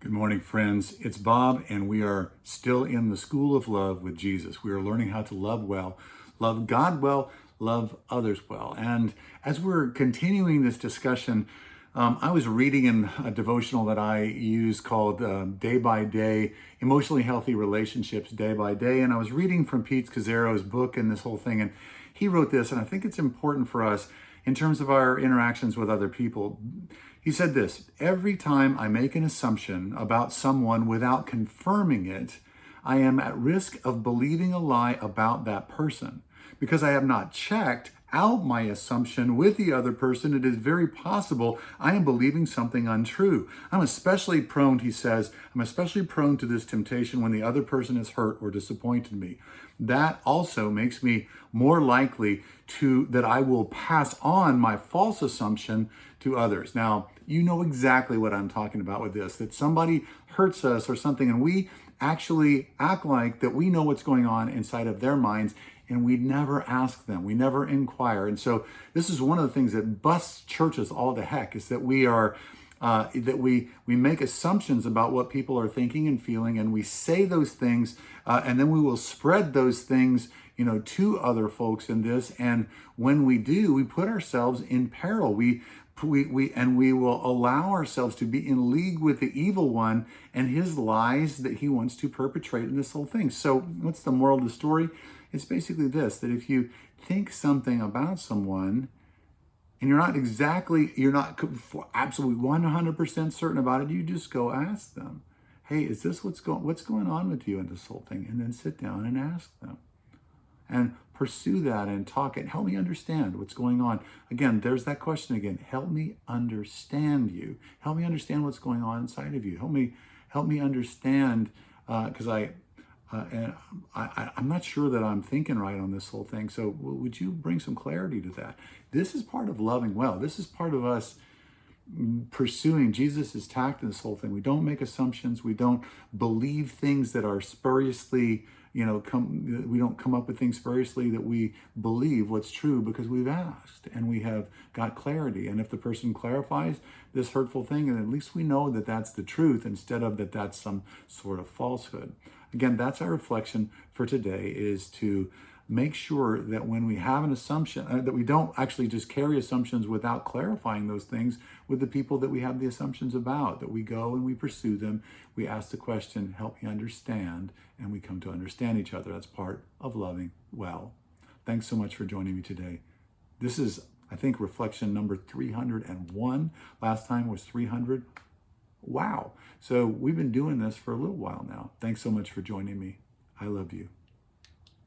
Good morning, friends. It's Bob, and we are still in the school of love with Jesus. We are learning how to love well, love God well, love others well. And as we're continuing this discussion, I was reading in a devotional that I use called Day by Day, Emotionally Healthy Relationships Day by Day. And I was reading from Pete Scazzero's book and this whole thing. And he wrote this, and I think it's important for us in terms of our interactions with other people. He said this: every time I make an assumption about someone without confirming it, I am at risk of believing a lie about that person. Because I have not checked out my assumption with the other person, it is very possible I am believing something untrue. I'm especially prone, he says, to this temptation when the other person has hurt or disappointed me. That also makes me more likely that I will pass on my false assumption to others. Now, you know exactly what I'm talking about with this, that somebody hurts us or something and we actually act like that we know what's going on inside of their minds, and we never ask them, we never inquire. And so this is one of the things that busts churches all to heck, is that we make assumptions about what people are thinking and feeling, and we say those things, and then we will spread those things, to other folks in this. And when we do, we put ourselves in peril. We will allow ourselves to be in league with the evil one and his lies that he wants to perpetrate in this whole thing. So what's the moral of the story? It's basically this: that if you think something about someone and you're not absolutely 100% certain about it, you just go ask them, hey, is this what's going on with you in this whole thing? And then sit down and ask them and pursue that and talk and help me understand what's going on. Again, there's that question again. Help me understand you. Help me understand what's going on inside of you. Help me understand, because I'm not sure that I'm thinking right on this whole thing. So would you bring some clarity to that? This is part of loving well. This is part of us pursuing Jesus' tact in this whole thing. We don't make assumptions. We don't believe things that are spuriously, we don't come up with things spuriously, that we believe what's true because we've asked and we have got clarity. And if the person clarifies this hurtful thing, then at least we know that that's the truth instead of that that's some sort of falsehood. Again, that's our reflection for today, is to make sure that when we have an assumption, that we don't actually just carry assumptions without clarifying those things with the people that we have the assumptions about, that we go and we pursue them, we ask the question, help me understand, and we come to understand each other. That's part of loving well. Thanks so much for joining me today. This is, I think, reflection number 301. Last time was 300. Wow. So we've been doing this for a little while now. Thanks so much for joining me. I love you.